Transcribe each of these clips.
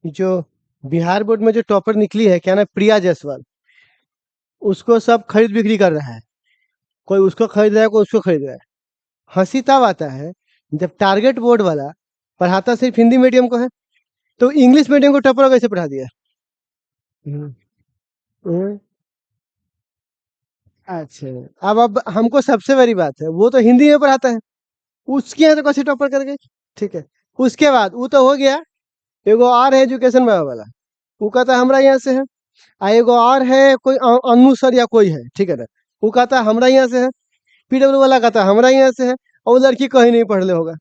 जो बिहार बोर्ड में जो टॉपर निकली है, क्या ना, प्रिया जायसवाल, उसको सब खरीद बिक्री कर रहा है। कोई उसको खरीद रहा है, कोई उसको खरीद रहा है। हंसी तब आता है जब टारगेट बोर्ड वाला पढ़ाता सिर्फ हिंदी मीडियम को है, तो इंग्लिश मीडियम को टॉपर कैसे पढ़ा दिया। हम्म, हम्म, अच्छा। अब हमको सबसे बड़ी बात है, वो तो हिंदी में पढ़ाता है, उसके यहाँ तो कैसे टॉपर कर गई। ठीक है। उसके बाद वो तो हो गया। एगो और है एजुकेशन बाबा वाला, वो कहता है हमरा यहाँ से है। आ एगो और है कोई अनु सर या कोई है, ठीक है ना, वो कहता है हमरा यहाँ से है। पीडब्ल्यू वाला कहता है हमरा यहाँ से है, और वो लड़की कहीं नहीं पढ़ ले होगा,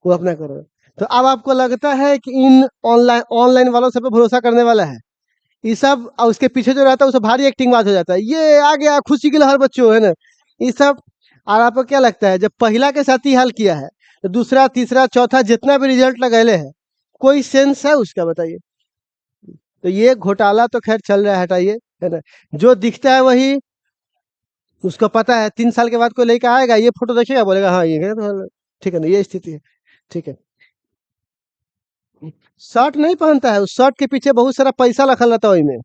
वो अपना करो। तो अब आपको लगता है कि इन ऑनलाइन ऑनलाइन वालों सब पे भरोसा करने वाला है। ये सब, और उसके पीछे जो रहता है उसे भारी एक्टिंग बात हो जाता है, ये आ गया खुशी के लहर बच्चों, है ना, ये सब। और आपको क्या लगता है, जब पहला के साथ ही हाल किया है, तो दूसरा तीसरा चौथा जितना भी रिजल्ट लगेले है, कोई सेंस है उसका, बताइए। तो ये घोटाला तो खैर चल रहा है, हटाइए, है ना। जो दिखता है वही उसको पता है, 3 साल के बाद कोई लेके आएगा, ये फोटो देखेगा, बोलेगा हाँ ये है, तो ठीक है ना, ये स्थिति है। ठीक है। शर्ट नहीं पहनता है, उस शर्ट के पीछे बहुत सारा पैसा रखल रहता है में।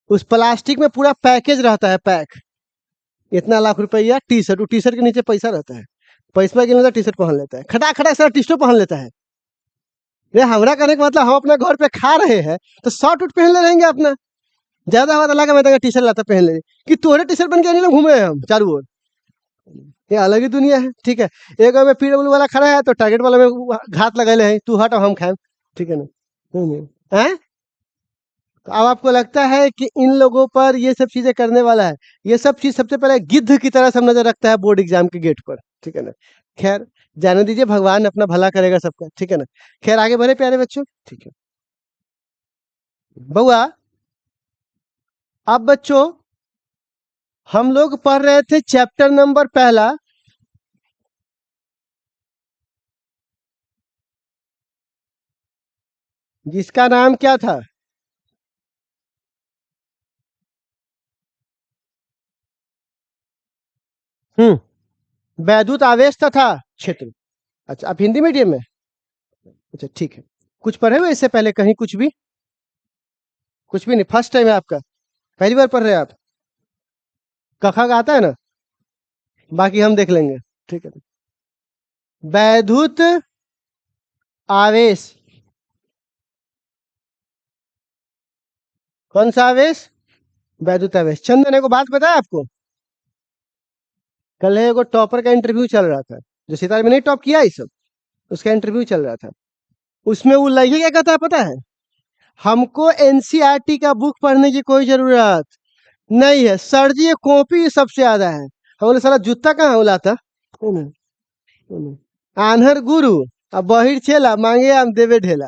उस प्लास्टिक में पूरा पैकेज रहता है, पैक। इतना लाख रुपया टी शर्ट, वो टी शर्ट के नीचे पैसा रहता है। पैसा के नीचे टी शर्ट पहन लेता है, खटा खटा सारा टी शर्ट पहन लेता है। ये हमरा कहने का मतलब, हम अपने घर पे खा रहे हैं तो शर्ट उट पहन ले रहेंगे अपना। ज्यादा हवा तो लगा, मैं तो टी शर्ट लाता पहन ले, कि तोरे टी शर्ट बन के नहीं लोग घूमे हैं हम चारों ओर। ये अलग ही दुनिया है। ठीक है। एक में पीडब्ल्यू वाला खड़ा है तो टारगेट वाला में घात लगे हैं, तू हट और हम खाएं। ठीक है ना। हैं। तो अब आपको लगता है कि इन लोगों पर ये सब चीजें करने वाला है। ये सब चीज सबसे पहले गिद्ध की तरह सब नजर रखता है बोर्ड एग्जाम के गेट पर। ठीक है ना। खैर, जाने दीजिए, भगवान अपना भला करेगा सबका। ठीक है ना। खैर, आगे बढ़े प्यारे बच्चों। ठीक है। बउआ, अब बच्चों हम लोग पढ़ रहे थे चैप्टर नंबर पहला, जिसका नाम क्या था। वैद्युत आवेश तथा क्षेत्र। अच्छा, आप हिंदी मीडियम में। अच्छा, ठीक है। कुछ पढ़े हुए इससे पहले कहीं, कुछ भी? कुछ भी नहीं, फर्स्ट टाइम है आपका? पहली बार पढ़ रहे हैं आप? कखा का आता है ना? बाकी हम देख लेंगे। ठीक है। वैद्युत आवेश। कौन सा आवेश? वैद्युत आवेश। चंदन, एगो बात बताया आपको, कल एगो टॉपर का इंटरव्यू चल रहा था, जो सितारे में नहीं टॉप किया ये सब, उसका इंटरव्यू चल रहा था। उसमें वो लड़की क्या कहता है पता है? हमको एनसीईआरटी का बुक पढ़ने की कोई जरूरत नहीं है सर जी, ये कॉपी सबसे ज्यादा है। हम बोले साला जूता कहाँ उलाता। आन्हर गुरु, अब बहिर चेला मांगे आम देवे ढेला।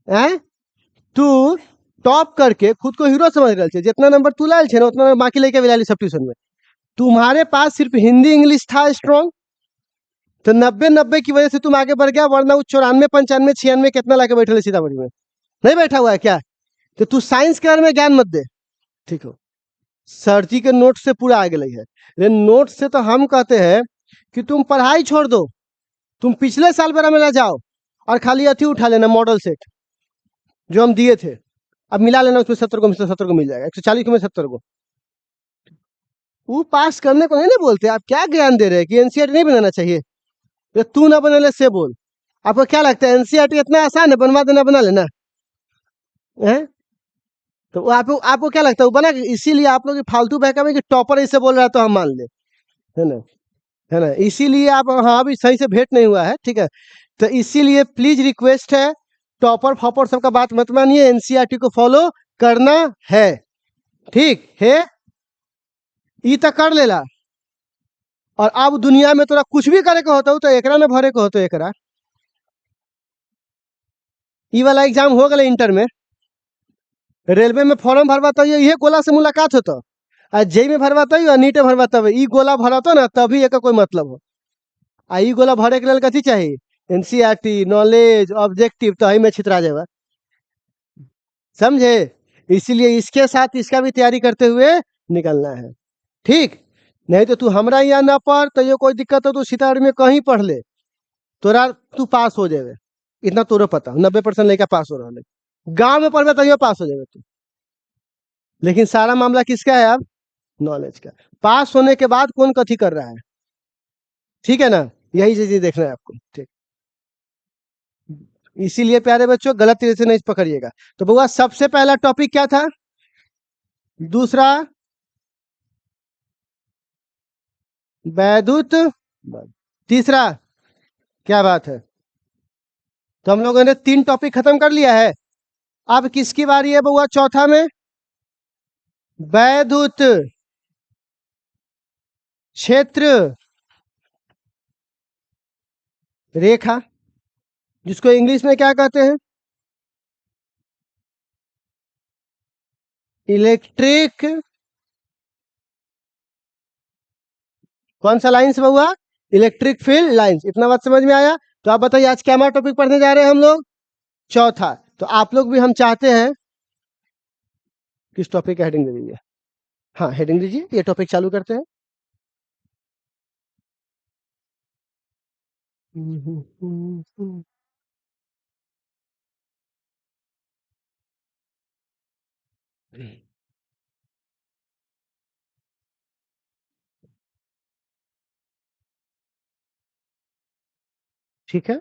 हैं? तू टॉप करके खुद को हीरो समझ रहे छे, जितना नंबर तू लायल छे ना उतना नंबर बाकी लेके भी लाली सब ट्यूशन में। तुम्हारे पास सिर्फ हिंदी इंग्लिश था स्ट्रॉन्ग, तो 90-90 की वजह से तुम आगे बढ़ गया, वरना वो 94-95-96 कितना लाके बैठे ले सीतामढ़ी में। नहीं बैठा हुआ है क्या? तो तू साइंस के बारे में ज्ञान मत दे। ठीक हो। सर जी के नोट से पूरा आगे लगी है, लेकिन नोट से तो हम कहते हैं कि तुम पढ़ाई छोड़ दो, तुम पिछले साल मेरा मिला जाओ, और खाली अथी उठा लेना, मॉडल सेट जो हम दिए थे, अब मिला लेना, उसमें 70 को 70 को मिल जाएगा, 140 को में 70 को। वो पास करने को नहीं ना बोलते, आप क्या ज्ञान दे रहे हैं कि एनसीईआरटी नहीं बनाना चाहिए? ये तू ना बने से बोल। आपको क्या लगता है एनसीईआरटी इतना आसान है बनवा देना, बना लेना है? तो वो आपको आपको क्या लगता है वो बना, इसीलिए आप लोग फालतू बहका में कि टॉपर ऐसे बोल रहा है तो हम मान ले, है ना, है ना, इसीलिए आप, हाँ, अभी सही से भेंट नहीं हुआ है। ठीक है। तो इसीलिए प्लीज रिक्वेस्ट है, टॉपर फॉपर सबका बात मत मानिए, एनसीईआरटी को फॉलो करना है। ठीक है। ई तो कर लेला, और अब दुनिया में तोरा कुछ भी करे के होता हो तो एकरा में भरे के होता एकरा। ई वाला एग्जाम हो गए इंटर में, रेलवे में फॉर्म भरवाता है ये गोला से मुलाकात होता, आ जेई में भरवाता है नीटे भरवाता है, ई गोला भरतो ना तभी एक कोई मतलब हो। आ ई गोला भरे के लिए कथी चाहिए? एनसीईआरटी नॉलेज ऑब्जेक्टिव, तो ही में छितरा जाएगा, समझे? इसीलिए इसके साथ इसका भी तैयारी करते हुए निकलना है। ठीक। नहीं तो तू हमरा यहाँ ना पढ़ तो ये कोई दिक्कत हो, तू सीतामढ़ी में कहीं पढ़ ले, तोरा तू पास हो जाए, इतना तोरा पता, 90% लड़का पास हो रहा है। गांव में पढ़ तभी पास हो जाएगा तू। लेकिन सारा मामला किसका है अब? नॉलेज का। पास होने के बाद कौन कथी कर रहा है, ठीक है ना, यही चीज देखना है आपको, ठीक। इसीलिए प्यारे बच्चों गलत तरीके से नहीं पकड़िएगा। तो बुआ सबसे पहला टॉपिक क्या था? दूसरा वैद्युत, तीसरा क्या बात है? तो हम लोगों ने 3 टॉपिक खत्म कर लिया है। अब किसकी बारी है बुआ चौथा में? वैद्युत क्षेत्र रेखा, जिसको इंग्लिश में क्या कहते हैं? इलेक्ट्रिक, कौन सा लाइन्स बुआ? Electric field lines. इतना बात समझ में आया? तो आप बताइए आज क्या हमारा टॉपिक पढ़ने जा रहे हैं हम लोग? चौथा। तो आप लोग भी, हम चाहते हैं, किस टॉपिक का हेडिंग दे दीजिए? हाँ हेडिंग दीजिए, ये टॉपिक चालू करते हैं। ठीक है,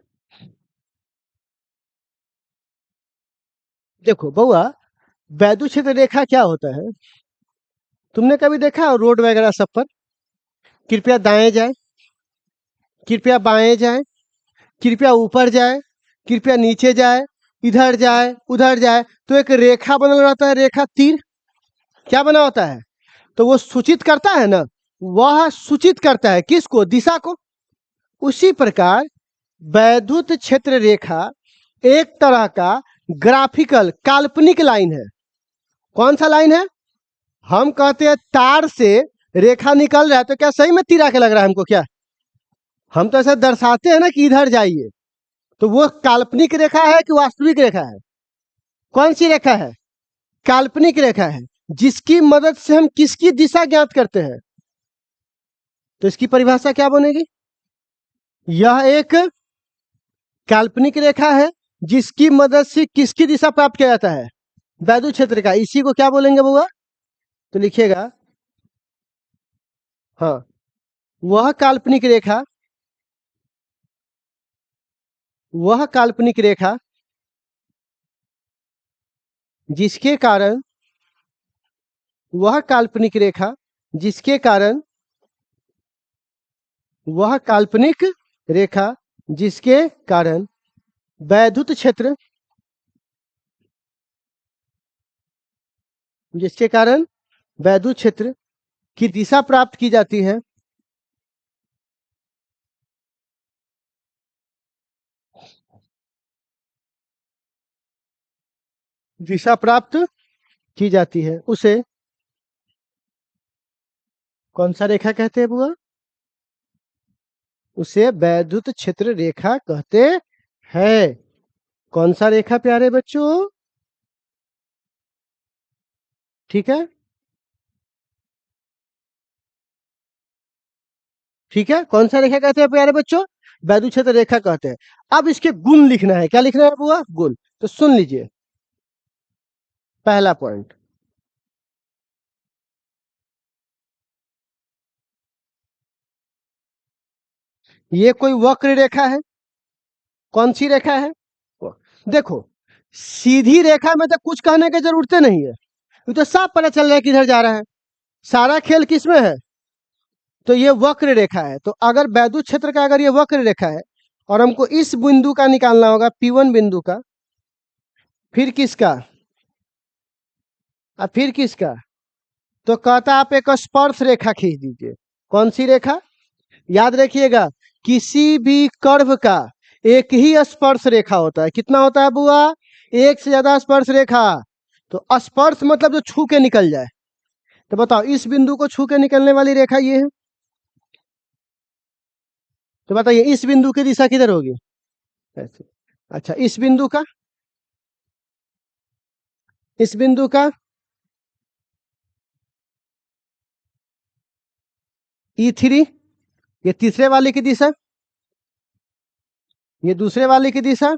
देखो बउआ, वैद्युत क्षेत्र रेखा क्या होता है? तुमने कभी देखा रोड वगैरह सब पर? कृपया दाएं जाए, कृपया बाएं जाए, कृपया ऊपर जाए, कृपया नीचे जाए, इधर जाए उधर जाए, तो एक रेखा बना रहता है, रेखा तीर। क्या बना होता है? तो वो सूचित करता है ना, वह सूचित करता है किसको? दिशा को। उसी प्रकार वैद्युत क्षेत्र रेखा एक तरह का ग्राफिकल काल्पनिक लाइन है। कौन सा लाइन है? हम कहते हैं तार से रेखा निकल रहा है, तो क्या सही में तीर आके लग रहा है हमको क्या? हम तो ऐसा दर्शाते हैं ना कि इधर जाइए। तो वो काल्पनिक रेखा है कि वास्तविक रेखा है? कौन सी रेखा है? काल्पनिक रेखा है, जिसकी मदद से हम किसकी दिशा ज्ञात करते हैं। तो इसकी परिभाषा क्या बनेगी? यह एक काल्पनिक रेखा है जिसकी मदद से किसकी दिशा प्राप्त किया जाता है? वैद्युत क्षेत्र का। इसी को क्या बोलेंगे बुआ? तो लिखिएगा, हाँ, वह काल्पनिक रेखा, वह काल्पनिक रेखा जिसके कारण, वह काल्पनिक रेखा जिसके कारण, वह काल्पनिक रेखा जिसके कारण वैद्युत क्षेत्र, जिसके कारण वैद्युत क्षेत्र की दिशा प्राप्त की जाती है, दिशा प्राप्त की जाती है, उसे कौन सा रेखा कहते हैं बुआ? उसे वैद्युत क्षेत्र रेखा कहते हैं। कौन सा रेखा प्यारे बच्चों? ठीक है, ठीक है, कौन सा रेखा कहते हैं प्यारे बच्चों? वैद्युत क्षेत्र रेखा कहते हैं। अब इसके गुण लिखना है। क्या लिखना है बुआ? गुण। तो सुन लीजिए, पहला पॉइंट, ये कोई वक्र रेखा है। कौन सी रेखा है? देखो, सीधी रेखा में तो कुछ कहने की जरूरत नहीं है, ये तो साफ पता चल रहा है किधर जा रहा है। सारा खेल किसमें है? तो ये वक्र रेखा है। तो अगर वैद्युत क्षेत्र का अगर ये वक्र रेखा है और हमको इस बिंदु का निकालना होगा, P1 बिंदु का, फिर किसका, और फिर किसका, तो कहता आप एक स्पर्श रेखा खींच दीजिए। कौन सी रेखा? याद रखिएगा, किसी भी कर्व का एक ही स्पर्श रेखा होता है। कितना होता है बुआ? एक से ज्यादा स्पर्श रेखा। तो स्पर्श मतलब जो छू के निकल जाए। तो बताओ, इस बिंदु को छू के निकलने वाली रेखा ये है। तो बताइए इस बिंदु की दिशा किधर होगी? ऐसे। अच्छा, इस बिंदु का, इस बिंदु का E3, ये तीसरे वाले की दिशा, ये दूसरे वाले की दिशा।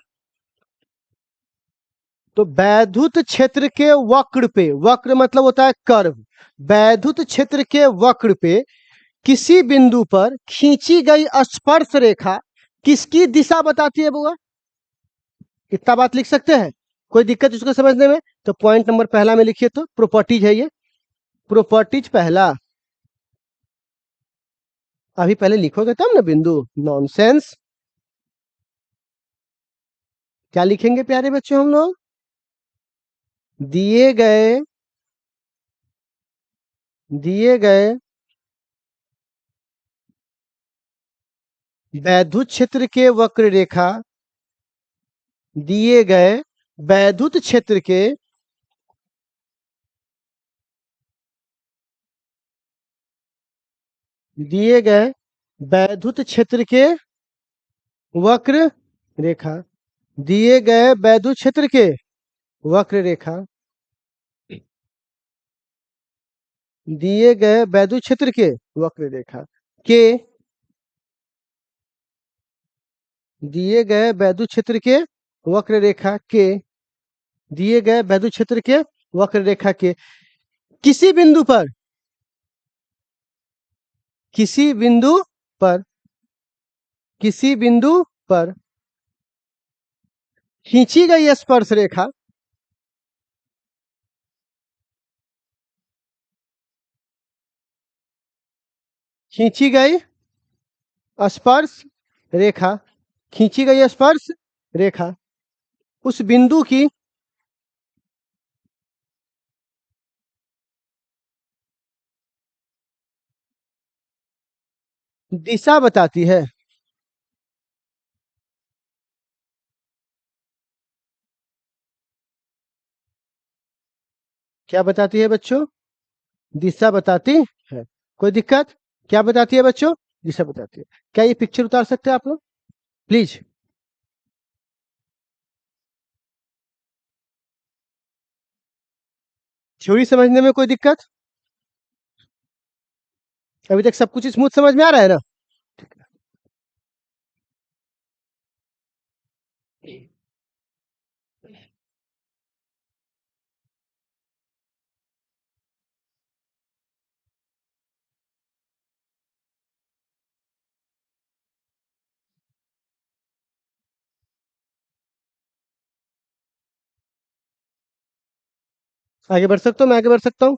तो वैद्युत क्षेत्र के वक्र पे, वक्र मतलब होता है कर्व, वैद्युत क्षेत्र के वक्र पे किसी बिंदु पर खींची गई स्पर्श रेखा किसकी दिशा बताती है बुआ? इतना बात लिख सकते हैं, कोई दिक्कत इसको समझने में? तो पॉइंट नंबर पहला में लिखिए, तो प्रॉपर्टीज है ये, प्रॉपर्टीज पहला। अभी पहले लिखोगे तब ना बिंदु, नॉनसेंस। क्या लिखेंगे प्यारे बच्चों हम लोग? दिए गए, दिए गए वैद्युत क्षेत्र के वक्र रेखा, दिए गए वैद्युत क्षेत्र के, दिए गए वैद्युत क्षेत्र के वक्र रेखा, दिए गए वैद्युत क्षेत्र के वक्र रेखा, दिए गए वैद्युत क्षेत्र के वक्र रेखा के, दिए गए वैद्युत क्षेत्र के वक्र रेखा के, दिए गए वैद्युत क्षेत्र के वक्र रेखा के किसी बिंदु पर, किसी बिंदु पर, किसी बिंदु पर खींची गई स्पर्श रेखा, खींची गई स्पर्श रेखा, खींची गई स्पर्श रेखा उस बिंदु की दिशा बताती है। क्या बताती है बच्चों? दिशा बताती है। कोई दिक्कत? क्या बताती है बच्चों? दिशा बताती है। क्या ये पिक्चर उतार सकते हैं आप लोग प्लीज? थ्योरी समझने में कोई दिक्कत? अभी तक सब कुछ स्मूथ समझ में आ रहा है ना? आगे बढ़ सकता हूँ, मैं आगे बढ़ सकता हूँ।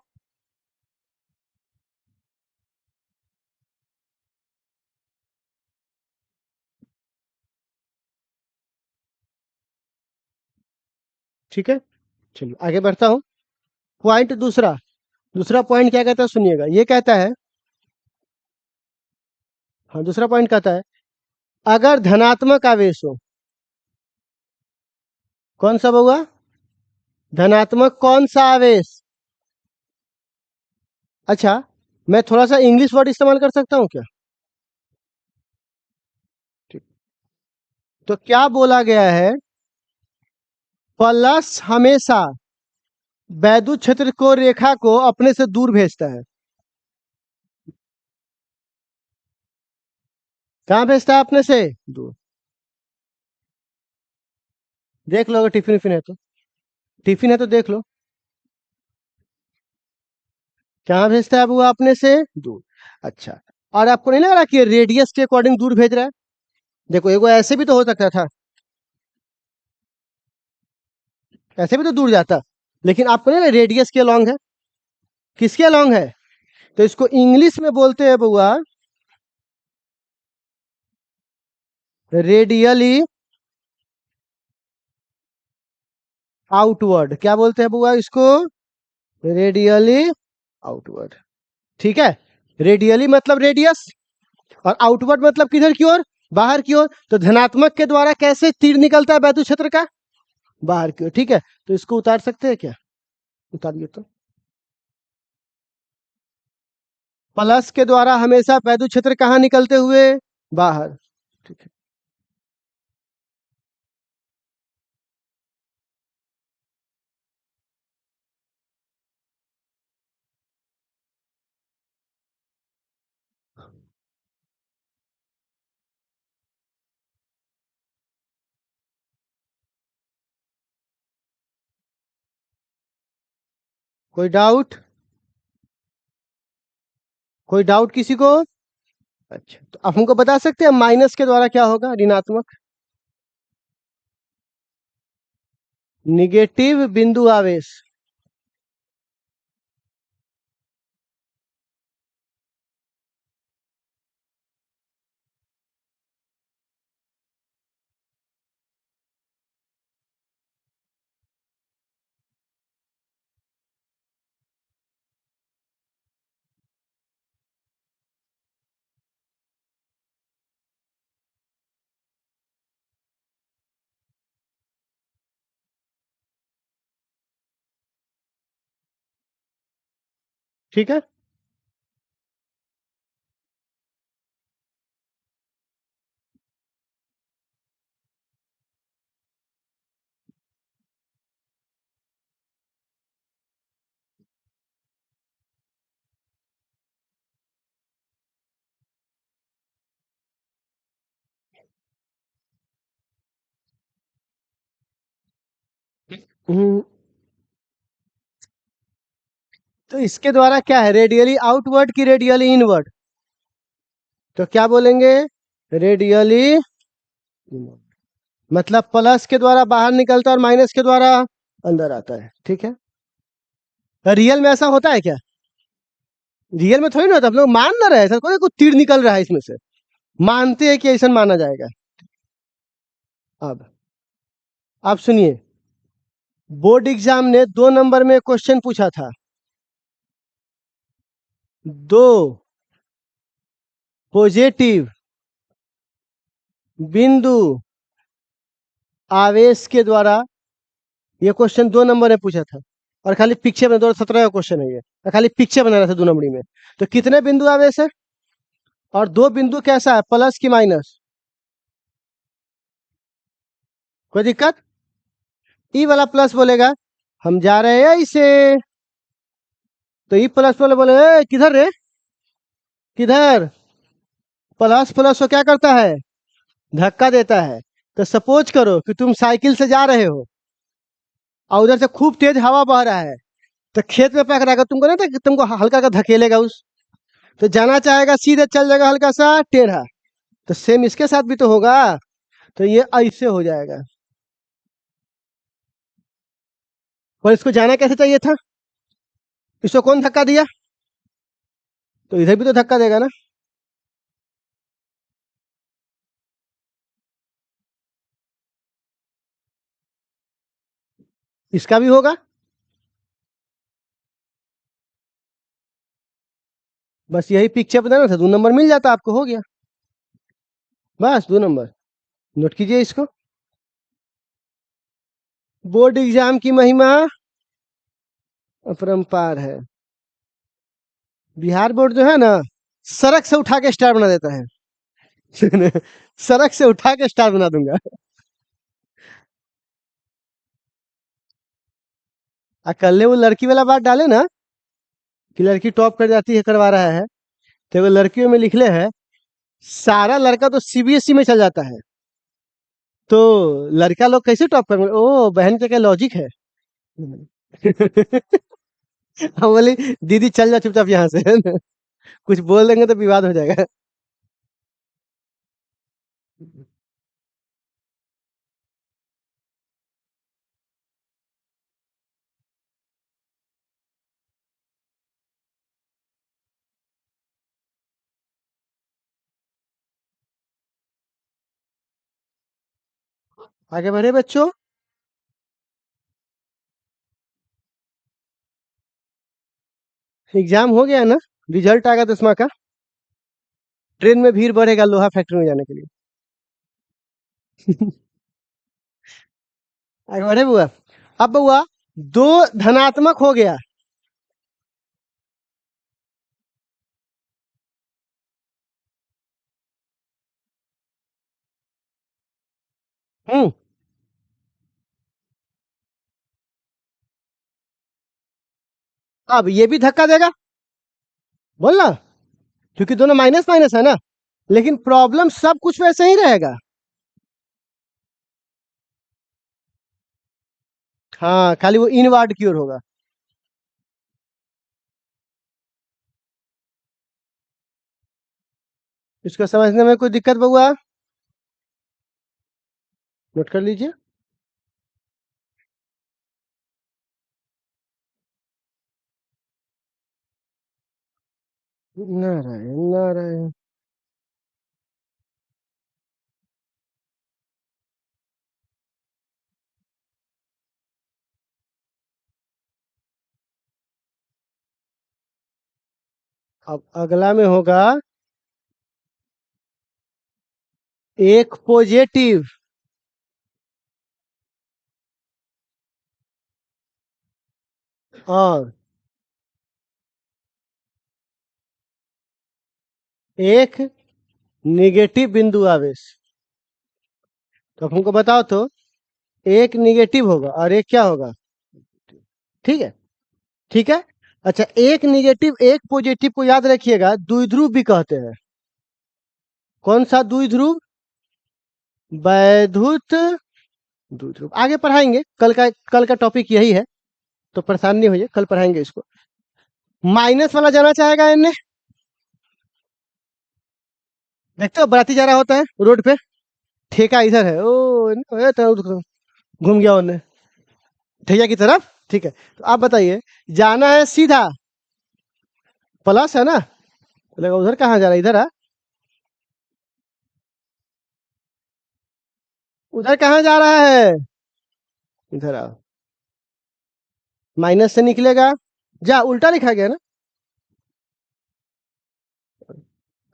ठीक है, चलिए आगे बढ़ता हूँ। पॉइंट दूसरा, दूसरा पॉइंट क्या कहता है सुनिएगा। ये कहता है, हाँ दूसरा पॉइंट कहता है, अगर धनात्मक आवेश हो, कौन सा होगा? धनात्मक कौन सा आवेश? अच्छा, मैं थोड़ा सा इंग्लिश वर्ड इस्तेमाल कर सकता हूँ क्या? ठीक। तो क्या बोला गया है? प्लस हमेशा वैद्युत क्षेत्र को, रेखा को अपने से दूर भेजता है। कहाँ भेजता है? अपने से दूर। देख लो अगर टिफिन विफिन है तो, टिफिन है तो देख लो। कहाँ भेजता है वो? अपने से दूर। अच्छा, और आपको नहीं लग रहा कि रेडियस के अकॉर्डिंग दूर भेज रहा है? देखो एगो ऐसे भी तो हो सकता था, ऐसे भी तो दूर जाता, लेकिन आपको नहीं, रेडियस के अलॉन्ग है। किसके अलॉन्ग है? तो इसको इंग्लिश में बोलते हैं बुआ, रेडियली आउटवर्ड। क्या बोलते हैं बुआ इसको? Radially outward. ठीक है, रेडियली मतलब रेडियस, और आउटवर्ड मतलब किधर की ओर? बाहर की ओर। तो धनात्मक के द्वारा कैसे तीर निकलता है वैद्युत क्षेत्र का? बाहर की ओर। ठीक है, तो इसको उतार सकते हैं क्या? उतारिए तो। प्लस के द्वारा हमेशा वैद्युत क्षेत्र कहाँ निकलते हुए? बाहर। ठीक है, कोई डाउट? कोई डाउट किसी को? अच्छा, तो आप हमको बता सकते हैं माइनस के द्वारा क्या होगा, ऋणात्मक? निगेटिव बिंदु आवेश। ठीक है। हम्म, तो इसके द्वारा क्या है, रेडियली आउटवर्ड की रेडियली इनवर्ड? तो क्या बोलेंगे, रेडियली मतलब प्लस के द्वारा बाहर निकलता है और माइनस के द्वारा अंदर आता है, ठीक है। रियल में ऐसा होता है क्या? रियल में थोड़ी ना होता, हम लोग मान ना रहे, ऐसा कोई कुछ तीर निकल रहा है इसमें से, मानते हैं कि ऐसा माना जाएगा। अब आप सुनिए, बोर्ड एग्जाम ने 2 नंबर में क्वेश्चन पूछा था। 2 पॉजिटिव बिंदु आवेश के द्वारा, ये क्वेश्चन 2 नंबर में पूछा था, और खाली पिक्चर बना, 2017 का क्वेश्चन है ये, और खाली पिक्चर बना रहा था 2 नंबरी में। तो कितने बिंदु आवेश है, और 2 बिंदु कैसा है, प्लस की माइनस? कोई दिक्कत? ई वाला प्लस बोलेगा हम जा रहे हैं इसे, तो ई प्लस वाले बोले "ए, किधर रे, किधर"? प्लस प्लस को क्या करता है, धक्का देता है। तो सपोज करो कि तुम साइकिल से जा रहे हो, और उधर से खूब तेज हवा बह रहा है, तो खेत में पकड़ा कर तुमको ना, तो तुमको हल्का का धकेलेगा उस, तो जाना चाहेगा सीधे चल जाएगा हल्का सा टेढ़ा। तो सेम इसके साथ भी तो होगा, तो ये ऐसे हो जाएगा। और इसको जाना कैसे चाहिए था, इसको कौन धक्का दिया, तो इधर भी तो धक्का देगा ना। इसका भी होगा। बस यही पिक्चर बनाना था, 2 नंबर मिल जाता आपको, हो गया। बस 2 नंबर, नोट कीजिए इसको। बोर्ड एग्जाम की महिमा अपरंपार है। बिहार बोर्ड जो है ना, सड़क से उठा के स्टार बना देता है। सड़क से उठा के स्टार बना दूंगा। कल वो लड़की वाला बात डाले ना, कि लड़की टॉप कर जाती है, करवा रहा है, तो वो लड़कियों में लिखले है, सारा लड़का तो सीबीएसई में चल जाता है, तो लड़का लोग कैसे टॉप कर, ओ बहन के क्या लॉजिक है। हम बोली दीदी चल जा चुपचाप यहाँ से। कुछ बोल देंगे तो विवाद हो जाएगा। आगे बढ़े बच्चों। एग्जाम हो गया ना, रिजल्ट आएगा 10वां का, ट्रेन में भीड़ बढ़ेगा लोहा फैक्ट्री में जाने के लिए। आगे बढ़े बुआ। अब बुआ, 2 धनात्मक हो गया। हम्म। अब ये भी धक्का देगा, बोलना, क्योंकि दोनों माइनस माइनस है ना, लेकिन प्रॉब्लम सब कुछ वैसे ही रहेगा। हाँ, खाली वो इनवर्ड की ओर होगा। इसको समझने में कोई दिक्कत बउआ? नोट कर लीजिए। नारायण नारायण। अब अगला में होगा एक पॉजिटिव और एक निगेटिव बिंदु आवेश। तो अब हमको बताओ तो, एक निगेटिव होगा और एक क्या होगा? ठीक है। ठीक है। अच्छा, एक निगेटिव एक पॉजिटिव को याद रखिएगा, द्विध्रुव भी कहते हैं। कौन सा द्विध्रुव? वैद्युत द्विध्रुव। आगे पढ़ाएंगे, कल का टॉपिक यही है, तो परेशान नहीं होइए, कल पढ़ाएंगे इसको। माइनस वाला जाना चाहेगा इनने? देखते हो बराती जा रहा होता है रोड पे, ठेका इधर है, तो घूम गया उन्हें ठेका की तरफ। ठीक है, तो आप बताइए, जाना है सीधा, प्लस है ना, बोलेगा उधर कहाँ जा रहा है, इधर है। उधर कहाँ जा रहा है, इधर आओ। माइनस से निकलेगा, जा उल्टा लिखा गया ना।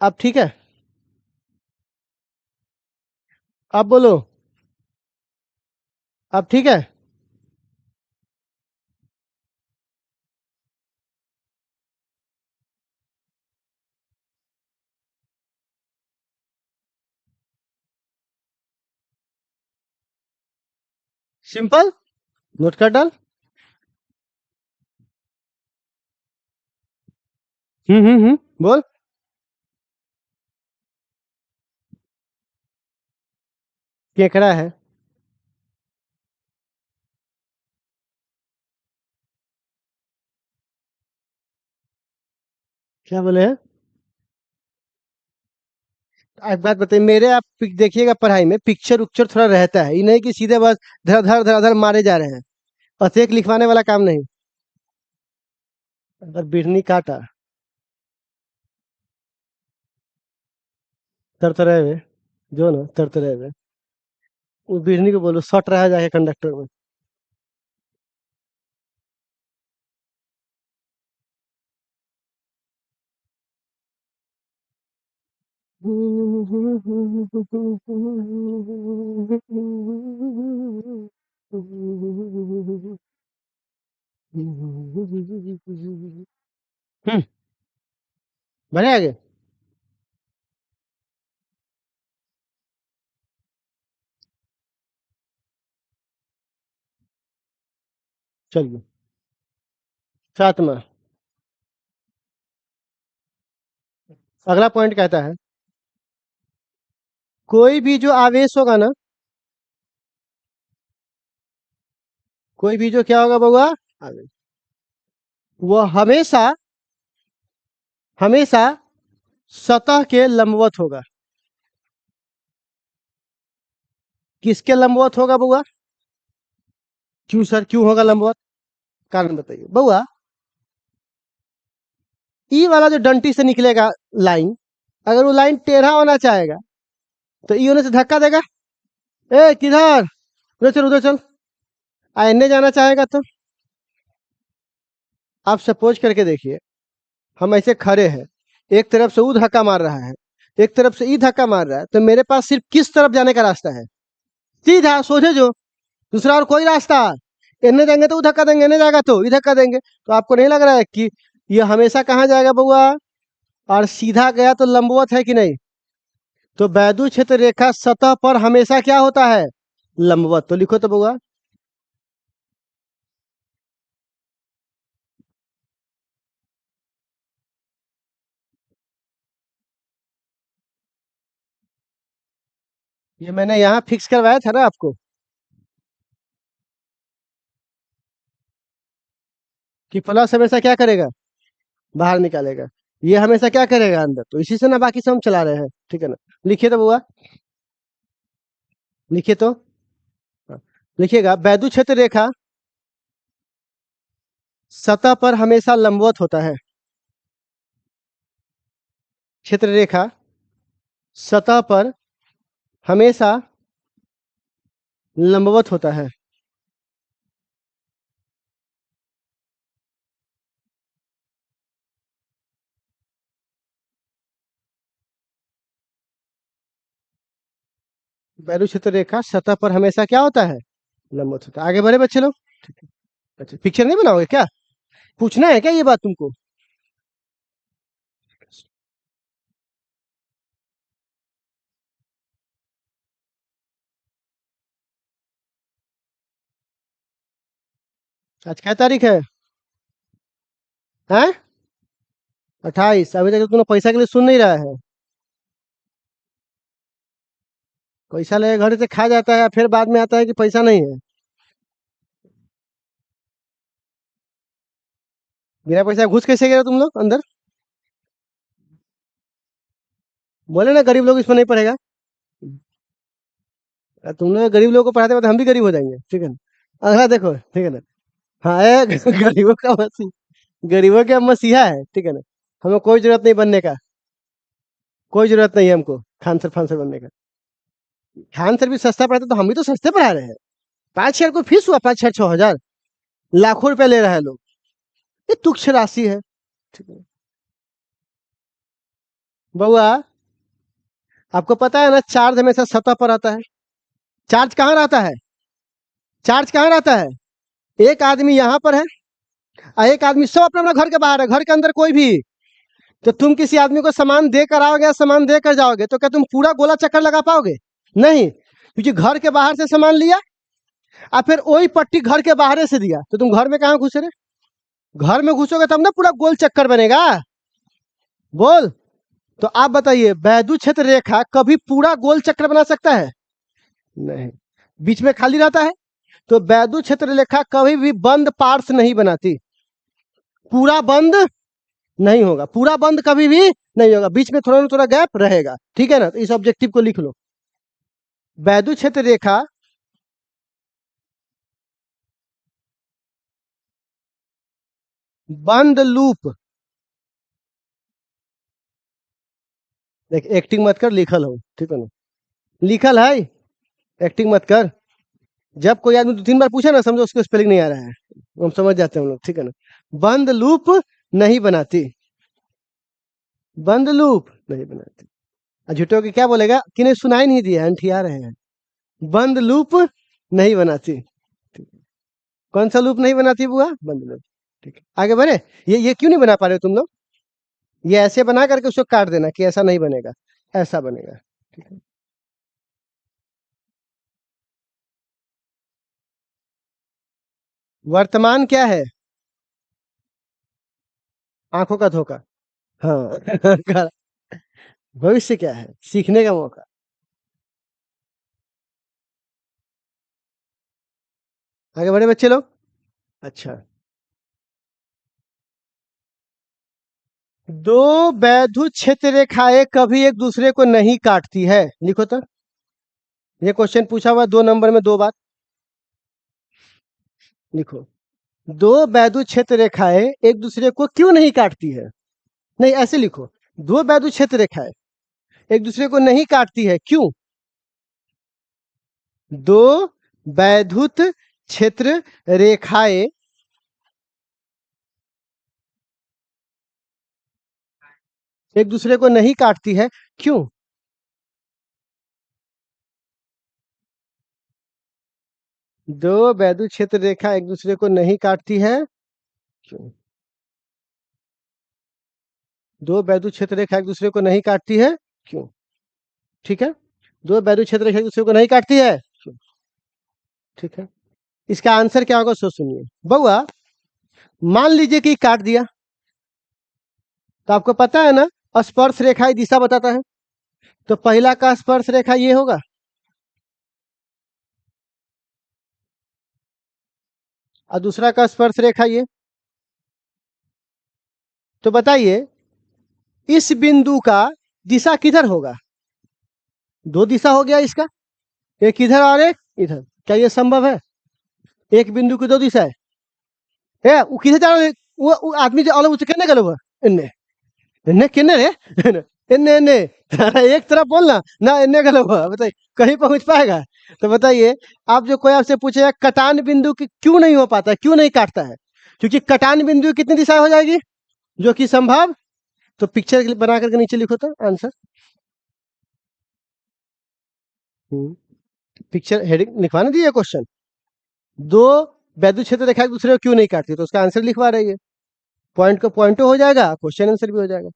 अब ठीक है, अब बोलो, अब ठीक है। सिंपल, नोट कर डाल। बोल। केकड़ा है। क्या बोले हैं? एक बात बताइए, मेरे आप देखिएगा पढ़ाई में पिक्चर उक्चर थोड़ा रहता है, ये नहीं कि सीधे बस धर धर धर धर मारे जा रहे हैं, बस एक लिखवाने वाला काम नहीं। अगर बिढ़नी काटा, तरतरे हुए, जो ना तरतरे हुए, उस बिढ़नी को बोलो सट रहा है जाके कंडक्टर में। बढ़े आगे। चलिए, सातवां, अगला पॉइंट कहता है, कोई भी जो आवेश होगा ना, कोई भी जो क्या होगा बउआ, आवेश, वो हमेशा हमेशा सतह के लंबवत होगा। किसके लंबवत होगा बउआ? क्यों सर, क्यों होगा लंबवत? कारण बताइए बउआ। ई वाला जो डंटी से निकलेगा लाइन, अगर वो लाइन टेढ़ा होना चाहेगा तो ई होने से धक्का देगा। ए किधर, उधर चल उधर चल। एने जाना चाहेगा तो आप सपोज करके देखिए, हम ऐसे खड़े हैं, एक तरफ से वो धक्का मार रहा है, एक तरफ से ई धक्का मार रहा है, तो मेरे पास सिर्फ किस तरफ जाने का रास्ता है? सीधा सोझे जो, दूसरा और कोई रास्ता? इन्हें देंगे तो वो धक्का देंगे, इन्हें जाएगा तो ये धक्का देंगे, तो आपको नहीं लग रहा है कि ये हमेशा कहाँ जाएगा बउआ? और सीधा गया तो लंबवत है कि नहीं? तो वैद्युत क्षेत्र रेखा सतह पर हमेशा क्या होता है? लंबवत। तो लिखो तो बउआ। ये मैंने यहाँ फिक्स करवाया था ना आपको, कि प्लस हमेशा क्या करेगा? बाहर निकालेगा। ये हमेशा क्या करेगा अंदर, तो इसी से ना बाकी सब हम चला रहे हैं, ठीक है ना। लिखिए तो बुआ, लिखिए तो। हाँ, लिखिएगा, वैद्युत क्षेत्र रेखा सतह पर हमेशा लंबवत होता है। क्षेत्र रेखा सतह पर हमेशा लंबवत होता है। वैद्युत क्षेत्र रेखा सतह पर हमेशा क्या होता है, लंबवत होता है। आगे बढ़े बच्चे लोग। ठीक है। अच्छा, पिक्चर नहीं बनाओगे क्या, पूछना है क्या ये बात तुमको? आज क्या तारीख है? हैं? 28। अभी तक तो तूने पैसा के लिए सुन नहीं रहा है। पैसा लेके घर से खा जाता है, फिर बाद में आता है कि पैसा नहीं है। बिना पैसा घुस कैसे गए तुम लोग अंदर? बोले ना गरीब लोग इसमें नहीं पढ़ेगा। तुम लोग गरीब लोगों को पढ़ाते पढ़ाते हम भी गरीब हो जाएंगे, ठीक है ना। अगला देखो, ठीक है ना। हाँ, गरीबों का मसीह, गरीबों का मसीहा है, ठीक है ना। हमें कोई जरूरत नहीं बनने का, कोई जरूरत नहीं है हमको खान सर फांसर बनने का। खान सर भी सस्ता पढ़ाते तो हम भी तो सस्ते पढ़ा रहे हैं। 5,000 को फीस हुआ, 5,000 6,000, लाखों रुपए ले रहा है लोग। ये तुच्छ राशि है, ठीक है। बउआ, आपको पता है ना, चार्ज हमेशा सतह पर आता है। चार्ज कहाँ रहता है? चार्ज कहाँ रहता है? एक आदमी यहाँ पर है और एक आदमी सब अपना अपना घर के बाहर है, घर के अंदर कोई भी। तो तुम किसी आदमी को सामान देकर आओगे या सामान देकर जाओगे, तो क्या तुम पूरा गोला चक्कर लगा पाओगे? नहीं, क्योंकि घर के बाहर से सामान लिया और फिर वही पट्टी घर के बाहर से दिया, तो तुम घर में कहाँ घुसे रहे? घर में घुसोगे तब ना पूरा गोल चक्कर बनेगा। बोल। तो आप बताइए, वैद्युत क्षेत्र रेखा कभी पूरा गोल चक्कर बना सकता है? नहीं, बीच में खाली रहता है। तो वैद्युत क्षेत्र रेखा कभी भी बंद पार्श्व नहीं बनाती, पूरा बंद नहीं होगा, पूरा बंद कभी भी नहीं होगा, बीच में थोड़ा ना थोड़ा गैप रहेगा, ठीक है ना। तो इस ऑब्जेक्टिव को लिख लो। वैद्युत क्षेत्र रेखा बंद लूप, देख एक्टिंग मत कर, लिखल हो, ठीक है ना, लिखल है, एक्टिंग मत कर। जब कोई आदमी 2-3 बार पूछे ना, समझो उसको स्पेलिंग नहीं आ रहा है, हम समझ जाते हैं हम लोग, ठीक है ना। बंद लूप नहीं बनाती, बंद लूप नहीं बनाती। झूठों की क्या बोलेगा कि नहीं, सुनाई नहीं दिया, अंठिया रहे हैं। बंद लूप नहीं बनाती, ठीक है। कौन सा लूप नहीं बनाती बुआ? बंद लूप, ठीक है। आगे बढ़े। ये क्यों नहीं बना पा रहे हो तुम लोग? ये ऐसे बना करके उसको काट देना कि ऐसा नहीं बनेगा, ऐसा बनेगा, ठीक है। वर्तमान क्या है? आंखों का धोखा। हाँ। भविष्य क्या है? सीखने का मौका। आगे बढ़े बच्चे लोग। अच्छा, दो वैद्युत क्षेत्र रेखाएं कभी एक दूसरे को नहीं काटती है, लिखो तो। ये क्वेश्चन पूछा हुआ 2 नंबर में 2 बार, लिखो। दो वैद्युत क्षेत्र रेखाएं एक दूसरे को क्यों नहीं काटती है? नहीं, ऐसे लिखो। दो वैद्युत क्षेत्र रेखाएं एक दूसरे को नहीं काटती है, क्यों? दो वैद्युत क्षेत्र रेखाएं एक दूसरे को नहीं काटती है, क्यों? दो वैद्युत क्षेत्र रेखा एक दूसरे को नहीं काटती है, क्यों? दो वैद्युत क्षेत्र रेखा एक दूसरे को नहीं काटती है, क्यों? ठीक है। दो वैद्युत क्षेत्र रेखा एक दूसरे को नहीं काटती है, क्यों? ठीक है। इसका आंसर क्या होगा, सोच सुनिए। बउआ, मान लीजिए कि काट दिया, तो आपको पता है ना, स्पर्श रेखा ही दिशा बताता है। तो पहला का स्पर्श रेखा ये होगा, और दूसरा का स्पर्श रेखा ये। तो बताइए, इस बिंदु का दिशा किधर होगा? दो दिशा हो गया इसका, एक इधर और एक इधर। क्या ये संभव है? एक बिंदु की दो दिशा है। वो किधर जा रहा है? वो आदमी जो अलग उससे कहने गलो हुआ इन्ने इन्ने किन्ने रे इन्ने इन्ने एक तरफ बोलना ना, इन्ने गलो हुआ बताइए कहीं पहुंच पाएगा? तो बताइए, आप जो कोई आपसे पूछेगा कटान बिंदु की क्यों नहीं हो पाता, क्यों नहीं काटता है? क्योंकि कटान बिंदु की कितनी दिशा हो जाएगी जो कि संभव? तो पिक्चर बना करके नीचे लिखो तो आंसर। पिक्चर हेडिंग लिखवाने दिए क्वेश्चन, दो वैद्युत क्षेत्र रेखा एक दूसरे को क्यों नहीं काटती, तो उसका आंसर लिखवा रही है। पॉइंट को पॉइंट हो जाएगा, क्वेश्चन आंसर भी हो जाएगा।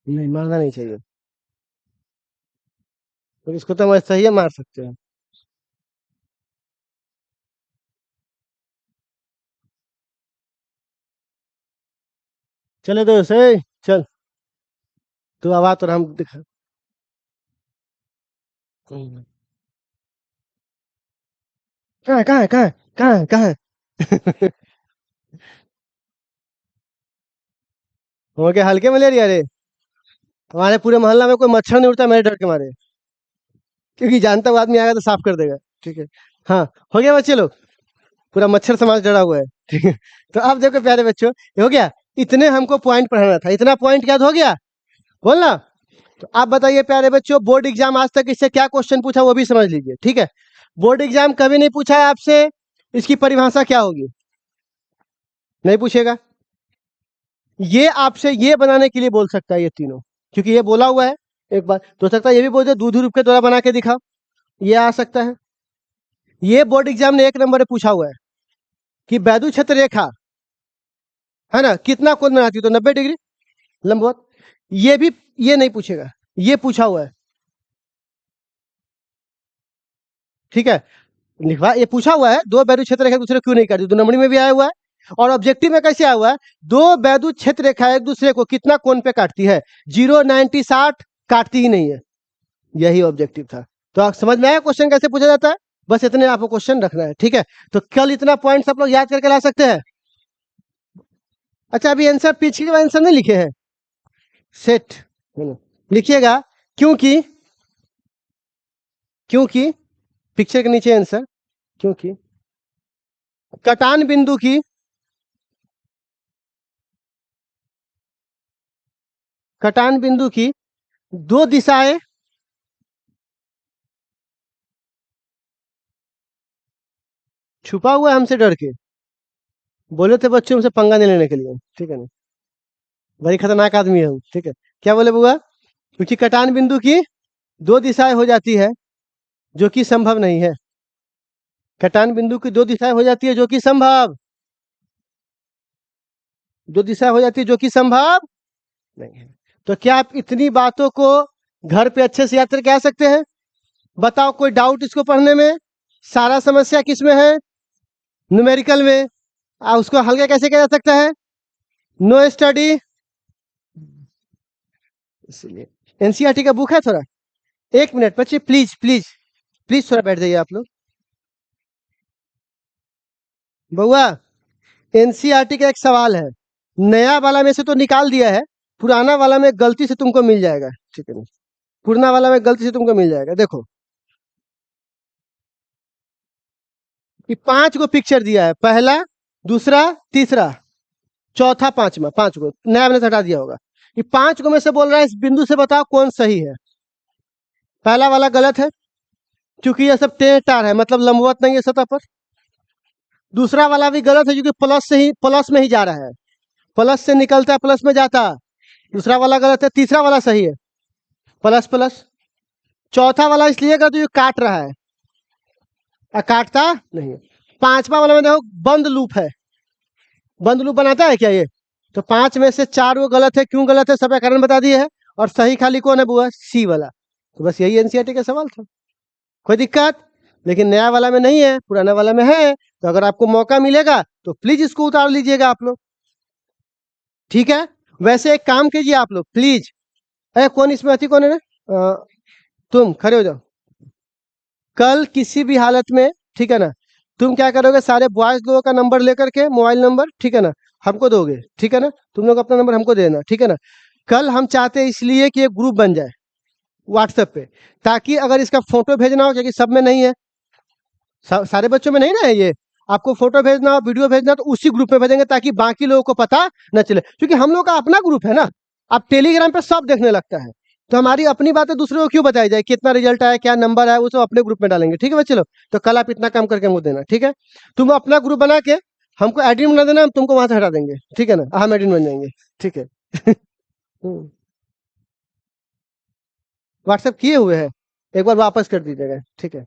नहीं मारना नहीं चाहिए, तो इसको तो हम ऐसा ही मार सकते हैं। चले तो सही चल, तू आवाज तो हम दिखा। कहाँ है कहाँ है कहाँ है कहाँ है कहाँ है हो गया हल्के मलेरिया रे? हमारे पूरे मोहल्ला में कोई मच्छर नहीं उड़ता मेरे डर के मारे, क्योंकि जानता हूँ आदमी आएगा तो साफ कर देगा। ठीक है, हाँ हो गया बच्चे लोग, पूरा मच्छर समाज डरा हुआ है। ठीक है, तो अब देखो प्यारे बच्चों, ये हो गया। इतने हमको पॉइंट पढ़ाना था, इतना पॉइंट याद हो गया बोलना। तो आप बताइए प्यारे बच्चों, बोर्ड एग्जाम आज तक इससे क्या क्वेश्चन पूछा वो भी समझ लीजिए। ठीक है, बोर्ड एग्जाम कभी नहीं पूछा है आपसे इसकी परिभाषा क्या होगी, नहीं पूछेगा। ये आपसे ये बनाने के लिए बोल सकता है ये तीनों, क्योंकि ये बोला हुआ है एक बार, तो हो सकता है ये भी बोल दे दूध रूप के द्वारा बना के दिखाओ, ये आ सकता है। ये बोर्ड एग्जाम ने एक नंबर पे पूछा हुआ है कि वैद्युत क्षेत्र रेखा है ना कितना कोण बनाती है, तो 90 डिग्री लंबवत। ये भी ये नहीं पूछेगा, ये पूछा हुआ है। ठीक है, लिखवा ये पूछा हुआ है, दो वैद्युत क्षेत्र रेखा एक दूसरे को क्यों नहीं काटती, 2 नंबरी में भी आया हुआ है। और ऑब्जेक्टिव में कैसे आया हुआ है, दो वैद्युत क्षेत्र रेखा एक दूसरे को कितना कोण पे काटती है, 0, 90, 60 काटती ही नहीं है। यही ऑब्जेक्टिव था। तो आप समझ में आया क्वेश्चन कैसे पूछा जाता है? बस इतने आपको क्वेश्चन रखना है। ठीक है, तो कल इतना पॉइंट आप लोग याद करके ला सकते हैं। अच्छा, अभी आंसर पीछे के आंसर नहीं लिखे हैं, सेट लिखिएगा, क्योंकि क्योंकि पिक्चर के नीचे आंसर, क्योंकि कटान बिंदु की कटान बिंदु की दो दिशाएं छुपा हुआ है हमसे डर के, बोले थे बच्चों हमसे पंगा नहीं लेने के लिए। ठीक है ना, बड़ी खतरनाक आदमी है हम। ठीक है, क्या बोले बुआ? क्योंकि कटान बिंदु की दो दिशाएं हो जाती है जो कि संभव नहीं है। कटान बिंदु की दो दिशाएं हो जाती है जो कि संभव, दो दिशा हो जाती है जो कि संभव नहीं है। तो क्या आप इतनी बातों को घर पे अच्छे से याद करके आ सकते हैं? बताओ कोई डाउट इसको पढ़ने में? सारा समस्या किस में है? न्यूमेरिकल में। उसको हल्का कैसे किया जा सकता है? नो स्टडी, इसलिए एनसीईआरटी का बुक है थोड़ा। एक मिनट बच्चे, प्लीज प्लीज प्लीज थोड़ा बैठ जाइए आप लोग। बउआ, एनसीईआरटी का एक सवाल है, नया वाला में से तो निकाल दिया है, पुराना वाला में गलती से तुमको मिल जाएगा। ठीक है, पुराना वाला में गलती से तुमको मिल जाएगा। देखो कि 5 गो पिक्चर दिया है, पहला, दूसरा, तीसरा, चौथा, पांचवा, 5 गो नया मैंने हटा दिया होगा। ये 5 गो में से बोल रहा है इस बिंदु से बताओ कौन सही है। पहला वाला गलत है क्योंकि ये सब टेढ़ है, मतलब लंबवत नहीं है सतह पर। दूसरा वाला भी गलत है क्योंकि प्लस में ही जा रहा है, प्लस से निकलता है प्लस में जाता है। दूसरा वाला गलत है। तीसरा वाला सही है, प्लस प्लस। चौथा वाला इसलिए गलत ये काट रहा है, काटता नहीं है। पांचवा वाला में देखो बंद लूप है, बंद लूप बनाता है क्या ये? तो 5 में से 4 वो गलत है, क्यों गलत है सब कारण बता दिए है। और सही खाली कौन है बुआ? सी वाला। तो बस यही एनसीईआरटी का सवाल था, कोई दिक्कत? लेकिन नया वाला में नहीं है, पुराना वाला में है, तो अगर आपको मौका मिलेगा तो प्लीज इसको उतार लीजिएगा आप लोग, ठीक है। वैसे एक काम कीजिए आप लोग प्लीज, अरे कौन इसमें अति कौन है रे? तुम खड़े हो जाओ। कल किसी भी हालत में, ठीक है ना, तुम क्या करोगे, सारे बॉयज लोगों का नंबर लेकर के, मोबाइल नंबर, ठीक है ना, हमको दोगे, ठीक है ना, तुम लोग अपना नंबर हमको देना, ठीक है ना। कल हम चाहते हैं इसलिए कि एक ग्रुप बन जाए व्हाट्सएप पे, ताकि अगर इसका फोटो भेजना हो, क्योंकि सब में नहीं है, सारे बच्चों में नहीं ना है ये, आपको फोटो भेजना हो, वीडियो भेजना, तो उसी ग्रुप में भेजेंगे ताकि बाकी लोगों को पता न चले, क्योंकि हम लोग का अपना ग्रुप है ना। अब टेलीग्राम पे सब देखने लगता है, तो हमारी अपनी बातें दूसरे को क्यों बताई जाए, कितना रिजल्ट आया, क्या नंबर आया, वो सब अपने ग्रुप में डालेंगे, ठीक है भाई। चलो, तो कल आप इतना काम करके हमको देना, ठीक है। तुम अपना ग्रुप बना के हमको एडमिन बना देना, हम तुमको वहां से हटा देंगे, ठीक है ना, हम एडमिन बन जाएंगे, ठीक है। व्हाट्सएप किए हुए हैं, एक बार वापस कर दीजिएगा, ठीक है।